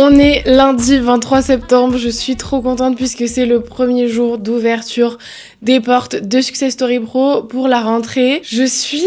On est lundi 23 septembre, je suis trop contente puisque c'est le premier jour d'ouverture des portes de Success Story Pro pour la rentrée. Je suis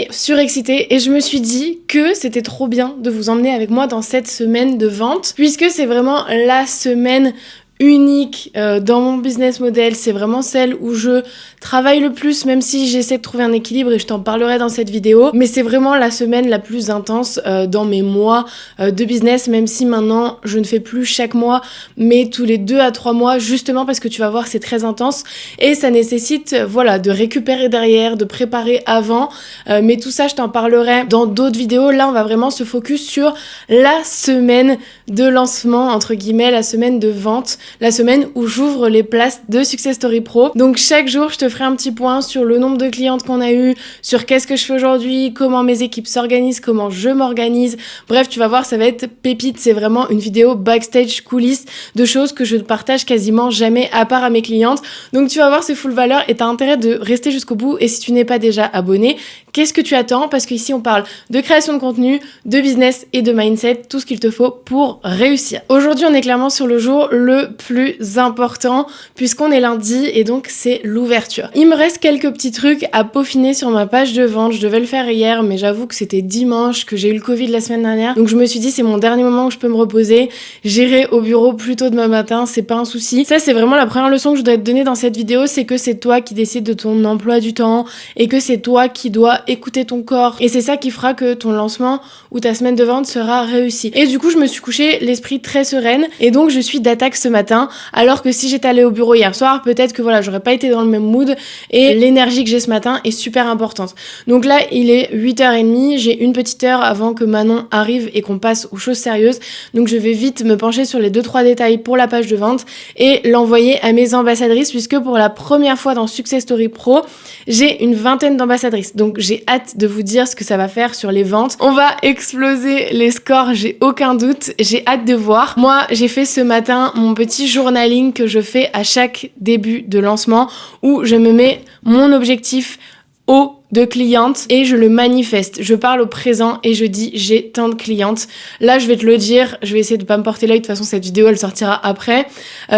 surexcitée et je me suis dit que c'était trop bien de vous emmener avec moi dans cette semaine de vente puisque c'est vraiment la semaine unique dans mon business model, c'est vraiment celle où je travaille le plus, même si j'essaie de trouver un équilibre et je t'en parlerai dans cette vidéo, mais c'est vraiment la semaine la plus intense dans mes mois de business, même si maintenant je ne fais plus chaque mois mais tous les 2 à 3 mois, justement parce que tu vas voir c'est très intense et ça nécessite de récupérer derrière, de préparer avant, mais tout ça je t'en parlerai dans d'autres vidéos. Là on va vraiment se focus sur la semaine de lancement, entre guillemets, la semaine de vente, la semaine où j'ouvre les places de Success Story Pro. Donc chaque jour, je te ferai un petit point sur le nombre de clientes qu'on a eu, sur qu'est-ce que je fais aujourd'hui, comment mes équipes s'organisent, comment je m'organise. Bref, tu vas voir, ça va être pépite. C'est vraiment une vidéo backstage coulisses de choses que je ne partage quasiment jamais à part à mes clientes. Donc tu vas voir, c'est full valeur et t'as intérêt de rester jusqu'au bout. Et si tu n'es pas déjà abonné, qu'est-ce que tu attends? Parce qu'ici, on parle de création de contenu, de business et de mindset, tout ce qu'il te faut pour réussir. Aujourd'hui, on est clairement sur le jour le plus important puisqu'on est lundi et donc c'est l'ouverture. Il me reste quelques petits trucs à peaufiner sur ma page de vente. Je devais le faire hier, mais j'avoue que c'était dimanche, que j'ai eu le Covid la semaine dernière. Donc je me suis dit, c'est mon dernier moment où je peux me reposer. J'irai au bureau plus tôt demain matin, c'est pas un souci. Ça, c'est vraiment la première leçon que je dois te donner dans cette vidéo, c'est que c'est toi qui décides de ton emploi du temps et que c'est toi qui dois écouter ton corps. Et c'est ça qui fera que ton lancement ou ta semaine de vente sera réussie. Et du coup, je me suis couchée l'esprit très sereine et donc je suis d'attaque ce matin, alors que si j'étais allée au bureau hier soir, peut-être que j'aurais pas été dans le même mood et l'énergie que j'ai ce matin est super importante. Donc là, il est 8h30, j'ai une petite heure avant que Manon arrive et qu'on passe aux choses sérieuses. Donc je vais vite me pencher sur les 2-3 détails pour la page de vente et l'envoyer à mes ambassadrices puisque pour la première fois dans Success Story Pro, j'ai une 20aine d'ambassadrices. Donc j'ai hâte de vous dire ce que ça va faire sur les ventes. On va exploser les scores, j'ai aucun doute, j'ai hâte de voir. Moi, j'ai fait ce matin mon petit journaling que je fais à chaque début de lancement où je me mets mon objectif haut de clientes et je le manifeste. Je parle au présent et je dis j'ai tant de clientes. Là, je vais te le dire, je vais essayer de pas me porter l'œil. De toute façon, cette vidéo, elle sortira après.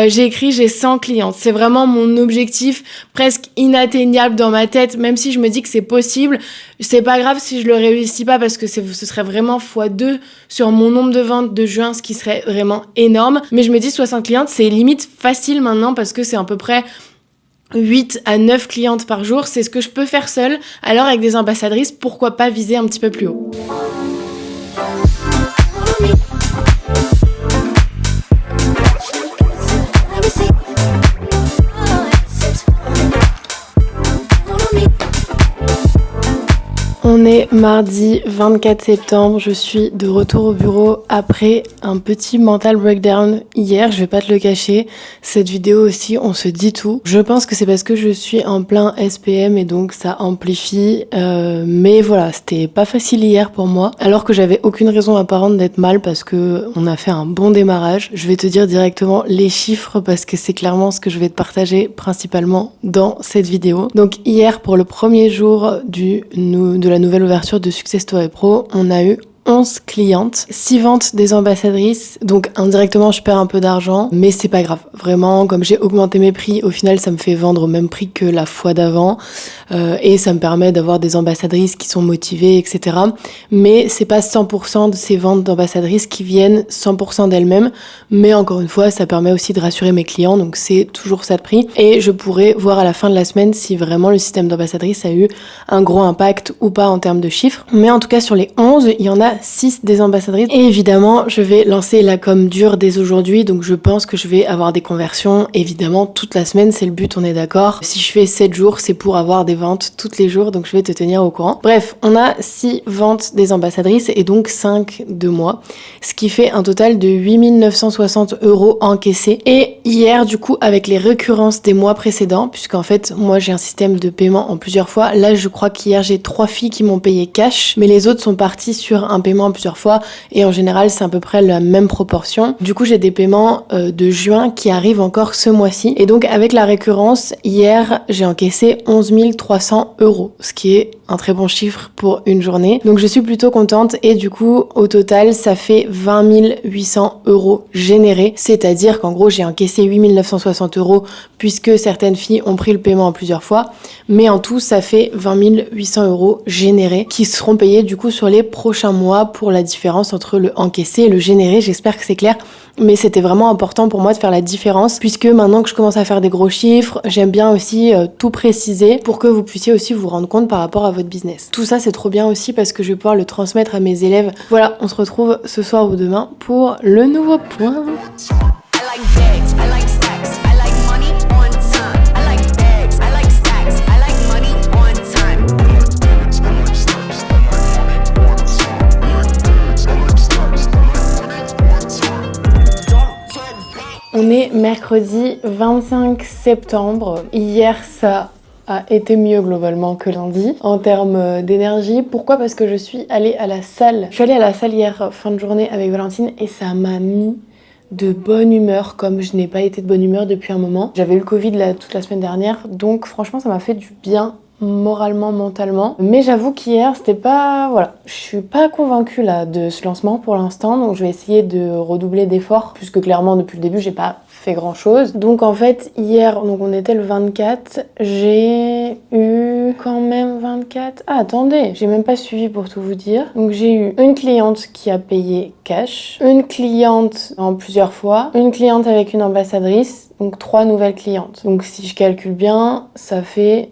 J'ai écrit j'ai 100 clientes. C'est vraiment mon objectif presque inatteignable dans ma tête, même si je me dis que c'est possible. C'est pas grave si je le réussis pas parce que ce serait vraiment x2 sur mon nombre de ventes de juin, ce qui serait vraiment énorme. Mais je me dis 60 clientes, c'est limite facile maintenant parce que c'est à peu près 8 à 9 clientes par jour, c'est ce que je peux faire seule. Alors avec des ambassadrices, pourquoi pas viser un petit peu plus haut? On est mardi 24 septembre, je suis de retour au bureau après un petit mental breakdown hier, je vais pas te le cacher. Cette vidéo aussi, on se dit tout. Je pense que c'est parce que je suis en plein SPM et donc ça amplifie. Mais voilà, c'était pas facile hier pour moi, alors que j'avais aucune raison apparente d'être mal parce que on a fait un bon démarrage. Je vais te dire directement les chiffres parce que c'est clairement ce que je vais te partager principalement dans cette vidéo. Donc hier, pour le premier jour de la nouvelle ouverture de Success Story Pro, on a eu 11 clientes, 6 ventes des ambassadrices, donc indirectement je perds un peu d'argent, mais c'est pas grave. Vraiment, comme j'ai augmenté mes prix, au final ça me fait vendre au même prix que la fois d'avant, et ça me permet d'avoir des ambassadrices qui sont motivées, etc. Mais c'est pas 100% de ces ventes d'ambassadrices qui viennent 100% d'elles-mêmes, mais encore une fois, ça permet aussi de rassurer mes clients, donc c'est toujours ça de prix. Et je pourrai voir à la fin de la semaine si vraiment le système d'ambassadrice a eu un gros impact ou pas en termes de chiffres. Mais en tout cas, sur les 11, il y en a 6 des ambassadrices. Et évidemment, je vais lancer la com dure dès aujourd'hui, donc je pense que je vais avoir des conversions, évidemment, toute la semaine, c'est le but, on est d'accord. Si je fais 7 jours, c'est pour avoir des ventes tous les jours, donc je vais te tenir au courant. Bref, on a 6 ventes des ambassadrices et donc 5 de moi, ce qui fait un total de 8 960 € encaissés. Et hier, du coup, avec les récurrences des mois précédents, puisqu'en fait, moi, j'ai un système de paiement en plusieurs fois. Là, je crois qu'hier, j'ai 3 filles qui m'ont payé cash, mais les autres sont parties sur un paiement en plusieurs fois et en général c'est à peu près la même proportion. Du coup j'ai des paiements de juin qui arrivent encore ce mois-ci et donc avec la récurrence, hier j'ai encaissé 11 300 €, ce qui est un très bon chiffre pour une journée. Donc je suis plutôt contente et du coup au total ça fait 20 800 € générés, c'est-à-dire qu'en gros j'ai encaissé 8 960 € puisque certaines filles ont pris le paiement en plusieurs fois, mais en tout ça fait 20 800 € générés qui seront payés du coup sur les prochains mois pour la différence entre le encaissé et le généré. J'espère que c'est clair, mais c'était vraiment important pour moi de faire la différence puisque maintenant que je commence à faire des gros chiffres, j'aime bien aussi tout préciser pour que vous puissiez aussi vous rendre compte par rapport à votre business. Tout ça c'est trop bien aussi parce que je vais pouvoir le transmettre à mes élèves. Voilà, on se retrouve ce soir ou demain pour le nouveau point. On est mercredi 25 septembre. Hier, ça a été mieux globalement que lundi en termes d'énergie. Pourquoi ? Parce que je suis allée à la salle. Je suis allée à la salle hier fin de journée avec Valentine et ça m'a mis de bonne humeur comme je n'ai pas été de bonne humeur depuis un moment. J'avais eu le Covid toute la semaine dernière, donc franchement ça m'a fait du bien moralement, mentalement. Mais j'avoue qu'hier, c'était pas... Voilà, je suis pas convaincue là de ce lancement pour l'instant, donc je vais essayer de redoubler d'efforts, puisque clairement depuis le début, j'ai pas fait grand chose. Donc en fait, hier, donc on était le 24, j'ai eu quand même 24... Ah attendez, j'ai même pas suivi pour tout vous dire. Donc j'ai eu une cliente qui a payé cash, une cliente en plusieurs fois, une cliente avec une ambassadrice, donc 3 nouvelles clientes. Donc si je calcule bien, ça fait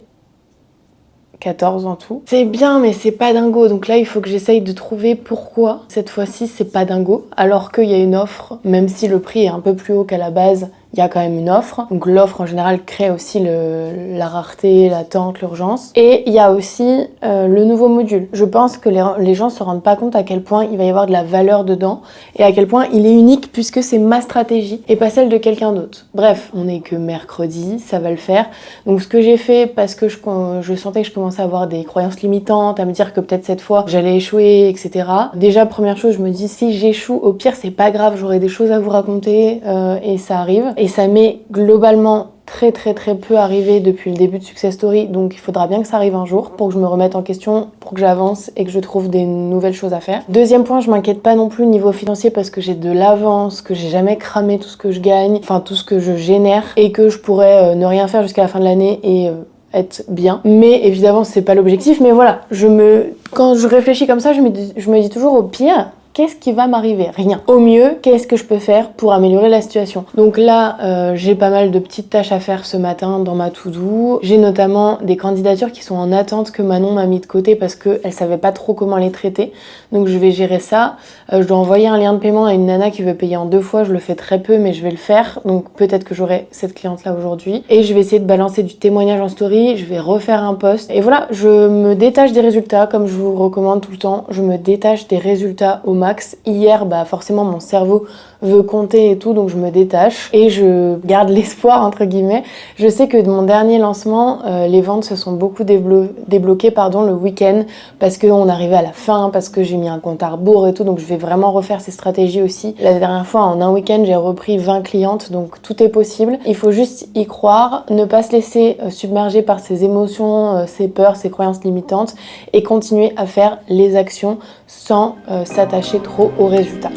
14 en tout. C'est bien, mais c'est pas dingo. Donc là, il faut que j'essaye de trouver pourquoi cette fois-ci, c'est pas dingo. Alors qu'il y a une offre, même si le prix est un peu plus haut qu'à la base, il y a quand même une offre. Donc l'offre en général crée aussi la rareté, l'attente, l'urgence. Et il y a aussi le nouveau module. Je pense que les gens se rendent pas compte à quel point il va y avoir de la valeur dedans et à quel point il est unique puisque c'est ma stratégie et pas celle de quelqu'un d'autre. Bref, on n'est que mercredi, ça va le faire. Donc ce que j'ai fait parce que je sentais que je commençais à avoir des croyances limitantes, à me dire que peut-être cette fois j'allais échouer, etc. Déjà première chose, je me dis si j'échoue, au pire c'est pas grave, j'aurai des choses à vous raconter et ça arrive. Et ça m'est globalement très peu arrivé depuis le début de Success Story, donc il faudra bien que ça arrive un jour pour que je me remette en question, pour que j'avance et que je trouve des nouvelles choses à faire. Deuxième point, je m'inquiète pas non plus au niveau financier parce que j'ai de l'avance, que j'ai jamais cramé tout ce que je gagne, enfin tout ce que je génère et que je pourrais ne rien faire jusqu'à la fin de l'année et être bien. Mais évidemment, c'est pas l'objectif, mais voilà, quand je réfléchis comme ça, je me dis toujours au pire, qu'est-ce qui va m'arriver ? Rien. Au mieux, qu'est-ce que je peux faire pour améliorer la situation ? Donc là, j'ai pas mal de petites tâches à faire ce matin dans ma to-do. J'ai notamment des candidatures qui sont en attente que Manon m'a mis de côté parce qu'elle savait pas trop comment les traiter. Donc je vais gérer ça. Je dois envoyer un lien de paiement à une nana qui veut payer en 2 fois. Je le fais très peu, mais je vais le faire. Donc peut-être que j'aurai cette cliente-là aujourd'hui. Et je vais essayer de balancer du témoignage en story. Je vais refaire un post. Et voilà, je me détache des résultats, comme je vous recommande tout le temps. Je me détache des résultats au max. Hier, forcément, mon cerveau veut compter et tout, donc je me détache et je garde l'espoir, entre guillemets. Je sais que de mon dernier lancement, les ventes se sont beaucoup débloquées le week-end parce qu'on arrivait à la fin, parce que j'ai mis un compte à rebours et tout, donc je vais vraiment refaire ces stratégies aussi. La dernière fois, en un week-end, j'ai repris 20 clientes, donc tout est possible. Il faut juste y croire, ne pas se laisser submerger par ses émotions, ses peurs, ses croyances limitantes et continuer à faire les actions sans s'attacher trop aux résultats.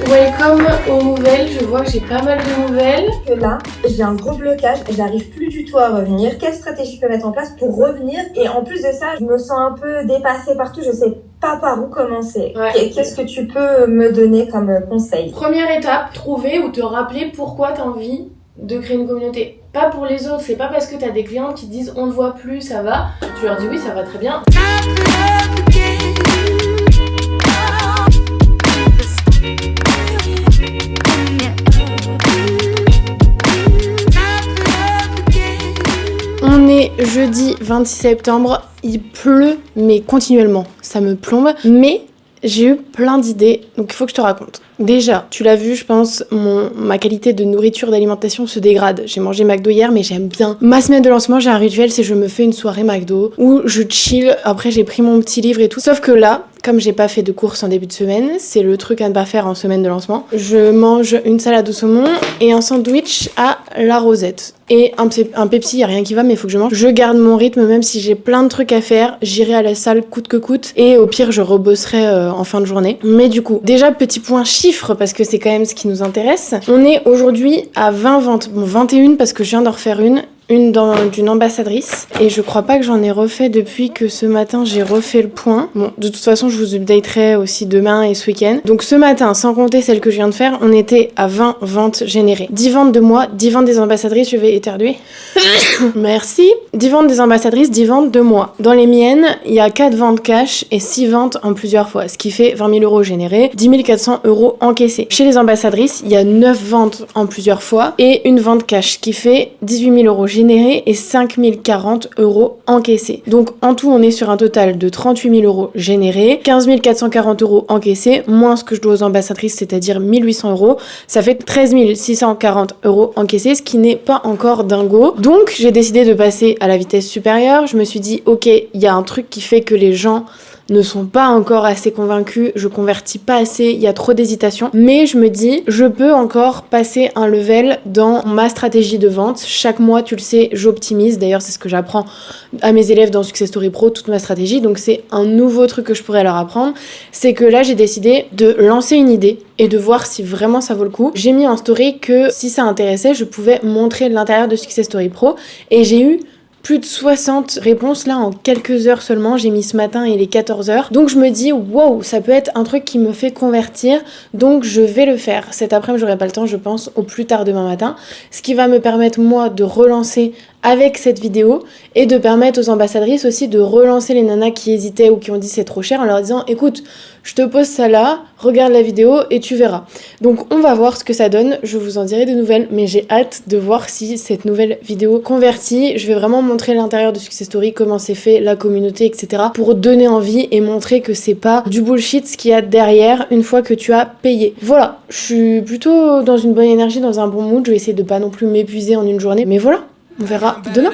Welcome aux nouvelles, je vois que j'ai pas mal de nouvelles. Que là, j'ai un gros blocage, j'arrive plus du tout à revenir. Quelle stratégie je peux mettre en place pour revenir ? Et en plus de ça, je me sens un peu dépassée partout, je sais pas par où commencer. Ouais. Qu'est-ce que tu peux me donner comme conseil ? Première étape, trouver ou te rappeler pourquoi t'as envie de créer une communauté. Pas pour les autres, c'est pas parce que t'as des clients qui te disent on ne voit plus, ça va. Tu leur dis oui, ça va très bien. On est jeudi 26 septembre, il pleut mais continuellement, ça me plombe. Mais j'ai eu plein d'idées, donc il faut que je te raconte. Déjà, tu l'as vu, je pense, ma qualité de nourriture, d'alimentation se dégrade. J'ai mangé McDo hier, mais j'aime bien. Ma semaine de lancement, j'ai un rituel, c'est je me fais une soirée McDo où je chill. Après, j'ai pris mon petit livre et tout. Sauf que là, comme j'ai pas fait de courses en début de semaine, c'est le truc à ne pas faire en semaine de lancement. Je mange une salade au saumon et un sandwich à la rosette. Et un Pepsi, y a rien qui va, mais il faut que je mange. Je garde mon rythme, même si j'ai plein de trucs à faire. J'irai à la salle coûte que coûte. Et au pire, je rebosserai en fin de journée. Mais du coup, déjà, petit point chiffre, parce que c'est quand même ce qui nous intéresse. On est aujourd'hui à 20 ventes. Bon, 21 parce que je viens d'en refaire une d'une ambassadrice et je crois pas que j'en ai refait depuis que ce matin j'ai refait le point. Bon, de toute façon je vous updaterai aussi demain et ce week-end. Donc ce matin, sans compter celle que je viens de faire, on était à 20 ventes générées. 10 ventes de moi, 10 ventes des ambassadrices, je vais éternuer. Merci. 10 ventes des ambassadrices, 10 ventes de moi. Dans les miennes, il y a 4 ventes cash et 6 ventes en plusieurs fois, ce qui fait 20 000 € générés, 10 400 € encaissés. Chez les ambassadrices, il y a 9 ventes en plusieurs fois et une vente cash, ce qui fait 18 000 € générés et 5 040 € encaissés. Donc en tout, on est sur un total de 38 000 € générés, 15 440 € encaissés, moins ce que je dois aux ambassadrices, c'est-à-dire 1 800 €. Ça fait 13 640 € encaissés, ce qui n'est pas encore dingo. Donc j'ai décidé de passer à la vitesse supérieure. Je me suis dit, ok, il y a un truc qui fait que les gens ne sont pas encore assez convaincus, je convertis pas assez, il y a trop d'hésitation, mais je me dis, je peux encore passer un level dans ma stratégie de vente. Chaque mois, tu le sais, j'optimise, d'ailleurs c'est ce que j'apprends à mes élèves dans Success Story Pro, toute ma stratégie, donc c'est un nouveau truc que je pourrais leur apprendre, c'est que là j'ai décidé de lancer une idée et de voir si vraiment ça vaut le coup. J'ai mis en story que si ça intéressait, je pouvais montrer l'intérieur de Success Story Pro, et j'ai eu plus de 60 réponses là en quelques heures seulement. J'ai mis ce matin et il est 14h. Donc je me dis wow, ça peut être un truc qui me fait convertir. Donc je vais le faire. Cet après-midi, j'aurai pas le temps, je pense, au plus tard demain matin. Ce qui va me permettre moi de relancer avec cette vidéo et de permettre aux ambassadrices aussi de relancer les nanas qui hésitaient ou qui ont dit c'est trop cher en leur disant écoute, je te pose ça là, regarde la vidéo et tu verras. Donc on va voir ce que ça donne, je vous en dirai des nouvelles, mais j'ai hâte de voir si cette nouvelle vidéo convertit. Je vais vraiment montrer l'intérieur de Success Story, comment c'est fait, la communauté, etc. pour donner envie et montrer que c'est pas du bullshit ce qu'il y a derrière une fois que tu as payé. Voilà, je suis plutôt dans une bonne énergie, dans un bon mood, je vais essayer de pas non plus m'épuiser en une journée, mais voilà. On verra demain.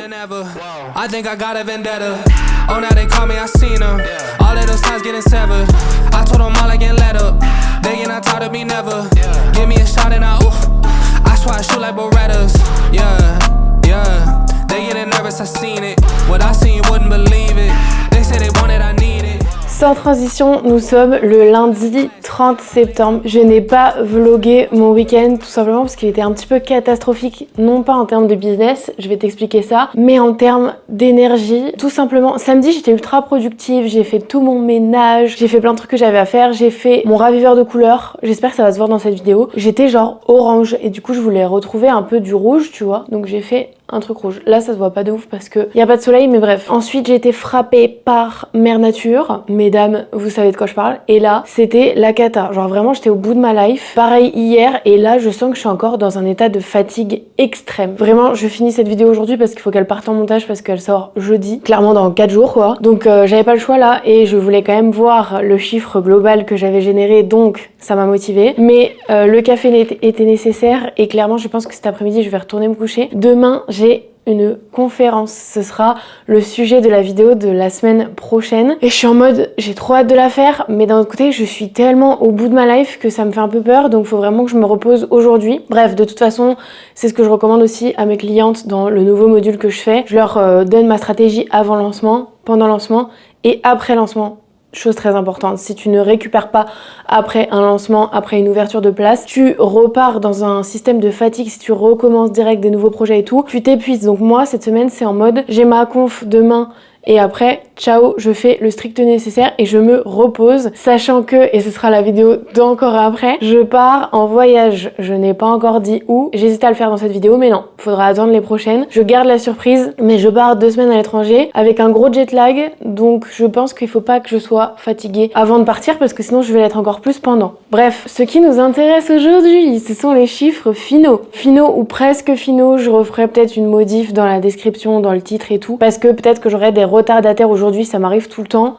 Sans transition, nous sommes le lundi 30 septembre. Je n'ai pas vlogué mon week-end tout simplement parce qu'il était un petit peu catastrophique, non pas en termes de business, je vais t'expliquer ça, mais en termes d'énergie. Tout simplement, samedi j'étais ultra productive, j'ai fait tout mon ménage, j'ai fait plein de trucs que j'avais à faire, j'ai fait mon raviveur de couleurs, j'espère que ça va se voir dans cette vidéo. J'étais genre orange et du coup je voulais retrouver un peu du rouge, tu vois, donc j'ai fait un truc rouge. Là ça se voit pas de ouf parce que y a pas de soleil, mais bref. Ensuite j'ai été frappée par Mère Nature. Mesdames, vous savez de quoi je parle. Et là c'était la cata. Genre vraiment j'étais au bout de ma life. Pareil hier, et là je sens que je suis encore dans un état de fatigue extrême. Vraiment je finis cette vidéo aujourd'hui parce qu'il faut qu'elle parte en montage parce qu'elle sort jeudi. Clairement dans 4 jours quoi. Donc j'avais pas le choix là et je voulais quand même voir le chiffre global que j'avais généré, donc ça m'a motivée. Mais le café était nécessaire et clairement je pense que cet après-midi je vais retourner me coucher. Demain j'ai une conférence, ce sera le sujet de la vidéo de la semaine prochaine et je suis en mode j'ai trop hâte de la faire, mais d'un autre côté je suis tellement au bout de ma life que ça me fait un peu peur, donc faut vraiment que je me repose aujourd'hui. Bref, de toute façon c'est ce que je recommande aussi à mes clientes dans le nouveau module que je fais. Je leur donne ma stratégie avant lancement, pendant lancement et après lancement. Chose très importante, si tu ne récupères pas après un lancement, après une ouverture de place, tu repars dans un système de fatigue. Si tu recommences direct des nouveaux projets et tout, tu t'épuises. Donc moi cette semaine c'est en mode j'ai ma conf demain et après ciao, je fais le strict nécessaire et je me repose, sachant que, et ce sera la vidéo d'encore après, je pars en voyage. Je n'ai pas encore dit où, j'hésite à le faire dans cette vidéo, mais non, faudra attendre les prochaines. Je garde la surprise, mais je pars 2 semaines à l'étranger avec un gros jet lag, donc je pense qu'il faut pas que je sois fatiguée avant de partir parce que sinon je vais l'être encore plus pendant. Bref, ce qui nous intéresse aujourd'hui, ce sont les chiffres finaux. Finaux ou presque finaux, je referai peut-être une modif dans la description, dans le titre et tout, parce que peut-être que j'aurai des retardataires aujourd'hui, ça m'arrive tout le temps.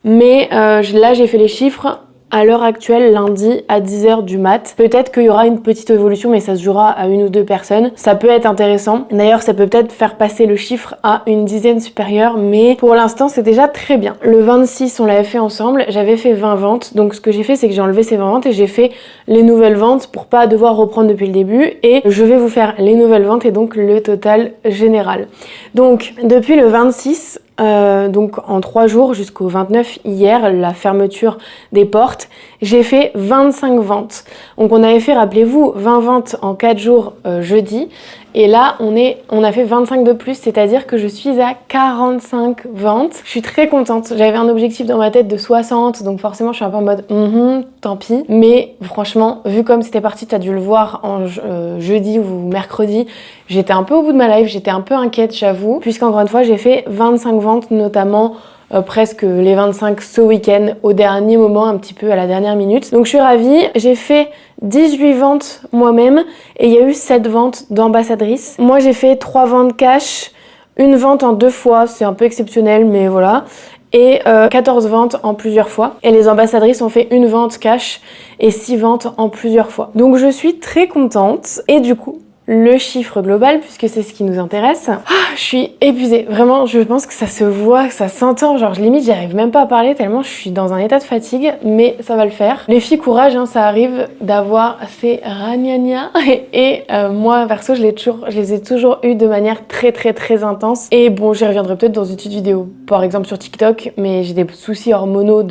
Mais là j'ai fait les chiffres à l'heure actuelle, lundi à 10h du mat. Peut-être qu'il y aura une petite évolution, mais ça se jouera à 1 ou 2 personnes. Ça peut être intéressant. D'ailleurs, ça peut peut-être faire passer le chiffre à une dizaine supérieure, mais pour l'instant, c'est déjà très bien. Le 26, on l'avait fait ensemble. J'avais fait 20 ventes. Donc, ce que j'ai fait, c'est que j'ai enlevé ces 20 ventes et j'ai fait les nouvelles ventes pour pas devoir reprendre depuis le début. Et je vais vous faire les nouvelles ventes et donc le total général. Donc, depuis le 26, donc en 3 jours jusqu'au 29 hier, la fermeture des portes, j'ai fait 25 ventes. Donc on avait fait, rappelez-vous, 20 ventes en 4 jours jeudi. Et là, on a fait 25 de plus, c'est-à-dire que je suis à 45 ventes. Je suis très contente. J'avais un objectif dans ma tête de 60, donc forcément, je suis un peu en mode tant pis. Mais franchement, vu comme c'était parti, tu as dû le voir en jeudi ou mercredi, j'étais un peu au bout de ma life, j'étais un peu inquiète, j'avoue, puisqu'encore une fois, j'ai fait 25 ventes, notamment presque les 25 ce week-end, au dernier moment, un petit peu à la dernière minute. Donc je suis ravie. J'ai fait 18 ventes moi-même et il y a eu 7 ventes d'ambassadrices. Moi j'ai fait 3 ventes cash, une vente en 2 fois, c'est un peu exceptionnel mais voilà. Et 14 ventes en plusieurs fois. Et les ambassadrices ont fait une vente cash et 6 ventes en plusieurs fois. Donc je suis très contente et du coup, le chiffre global, puisque c'est ce qui nous intéresse. Je suis épuisée. Vraiment, je pense que ça se voit, que ça s'entend. Genre, limite, j'y arrive même pas à parler tellement je suis dans un état de fatigue, mais ça va le faire. Les filles, courage, hein, ça arrive d'avoir ces ragnagnas. Et moi, perso, je les ai toujours eu de manière très, très, très intense. Et bon, j'y reviendrai peut-être dans une petite vidéo, par exemple sur TikTok, mais j'ai des soucis hormonaux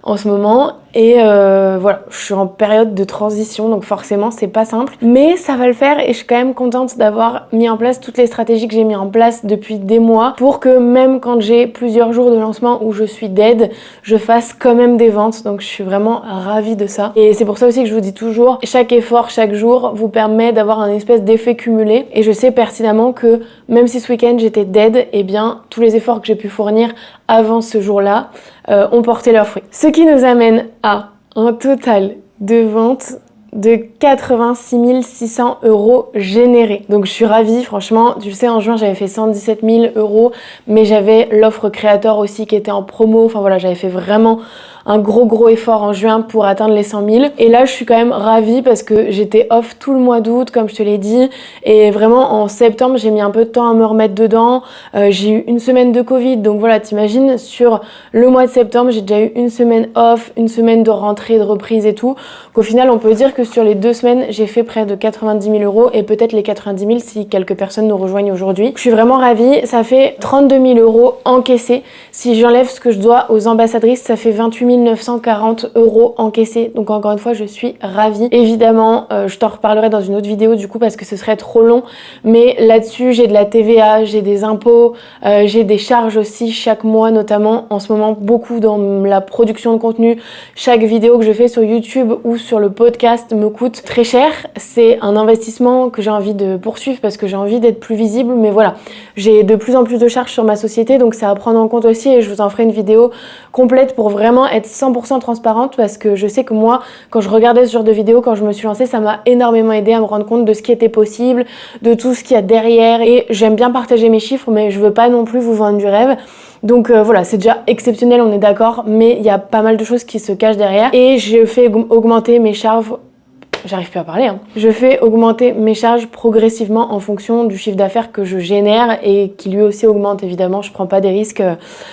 en ce moment et voilà, je suis en période de transition donc forcément c'est pas simple mais ça va le faire et je suis quand même contente d'avoir mis en place toutes les stratégies que j'ai mis en place depuis des mois pour que même quand j'ai plusieurs jours de lancement où je suis dead, je fasse quand même des ventes, donc je suis vraiment ravie de ça et c'est pour ça aussi que je vous dis toujours, chaque effort, chaque jour vous permet d'avoir un espèce d'effet cumulé et je sais pertinemment que même si ce week-end j'étais dead, et bien tous les efforts que j'ai pu fournir avant ce jour-là ont porté leurs fruits. Ce qui nous amène à un total de ventes de 86 600 € générés. Donc je suis ravie, franchement. Tu le sais, en juin, j'avais fait 117 000 €, mais j'avais l'offre créateur aussi qui était en promo. Enfin voilà, j'avais fait vraiment un gros effort en juin pour atteindre les 100 000. Et là, je suis quand même ravie parce que j'étais off tout le mois d'août, comme je te l'ai dit. Et vraiment, en septembre, j'ai mis un peu de temps à me remettre dedans. J'ai eu 1 semaine de Covid. Donc voilà, t'imagines, sur le mois de septembre, j'ai déjà eu 1 semaine off, 1 semaine de rentrée, de reprise et tout. Qu'au final, on peut dire que sur les 2 semaines, j'ai fait près de 90 000 € et peut-être les 90 000 si quelques personnes nous rejoignent aujourd'hui. Je suis vraiment ravie. Ça fait 32 000 € encaissés. Si j'enlève ce que je dois aux ambassadrices, ça fait 28 940 € encaissés. Donc encore une fois, je suis ravie. Évidemment, je t'en reparlerai dans une autre vidéo du coup parce que ce serait trop long. Mais là-dessus, j'ai de la TVA, j'ai des impôts, j'ai des charges aussi chaque mois, notamment en ce moment beaucoup dans la production de contenu. Chaque vidéo que je fais sur YouTube ou sur le podcast me coûte très cher. C'est un investissement que j'ai envie de poursuivre parce que j'ai envie d'être plus visible. Mais voilà, j'ai de plus en plus de charges sur ma société, donc c'est à prendre en compte aussi et je vous en ferai une vidéo complète pour vraiment être 100% transparente parce que je sais que moi, quand je regardais ce genre de vidéo, quand je me suis lancée, ça m'a énormément aidé à me rendre compte de ce qui était possible, de tout ce qu'il y a derrière et j'aime bien partager mes chiffres mais je veux pas non plus vous vendre du rêve. Donc voilà, c'est déjà exceptionnel, on est d'accord, mais il y a pas mal de choses qui se cachent derrière et je fais augmenter mes charges. J'arrive plus à parler. Je fais augmenter mes charges progressivement en fonction du chiffre d'affaires que je génère et qui lui aussi augmente évidemment. Je prends pas des risques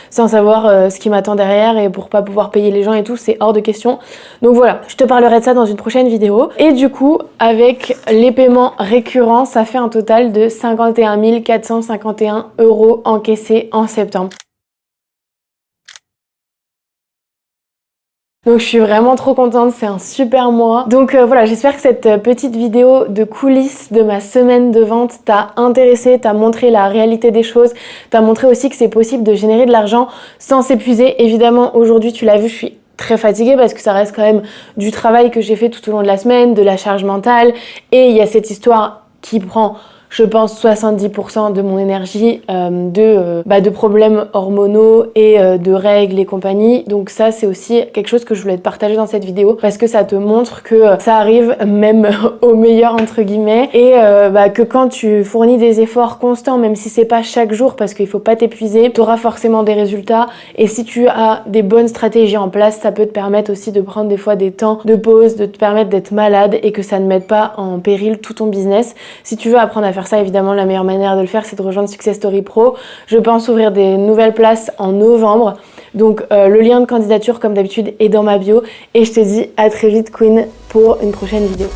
sans savoir ce qui m'attend derrière et pour pas pouvoir payer les gens et tout, c'est hors de question. Donc voilà, je te parlerai de ça dans une prochaine vidéo. Et du coup, avec les paiements récurrents, ça fait un total de 51 451 € encaissés en septembre. Donc je suis vraiment trop contente, c'est un super mois. Donc voilà, j'espère que cette petite vidéo de coulisses de ma semaine de vente t'a intéressé, t'a montré la réalité des choses, t'a montré aussi que c'est possible de générer de l'argent sans s'épuiser. Évidemment, aujourd'hui, tu l'as vu, je suis très fatiguée parce que ça reste quand même du travail que j'ai fait tout au long de la semaine, de la charge mentale, et il y a cette histoire qui prend, je pense, 70% de mon énergie de problèmes hormonaux et de règles et compagnie. Donc ça, c'est aussi quelque chose que je voulais te partager dans cette vidéo parce que ça te montre que ça arrive même au meilleur entre guillemets et que quand tu fournis des efforts constants, même si c'est pas chaque jour parce qu'il faut pas t'épuiser, tu auras forcément des résultats. Et si tu as des bonnes stratégies en place, ça peut te permettre aussi de prendre des fois des temps de pause, de te permettre d'être malade et que ça ne mette pas en péril tout ton business. Si tu veux apprendre à faire ça, évidemment, la meilleure manière de le faire, c'est de rejoindre Success Story Pro. Je pense ouvrir des nouvelles places en novembre. Donc, le lien de candidature, comme d'habitude, est dans ma bio. Et je te dis à très vite, Queen, pour une prochaine vidéo.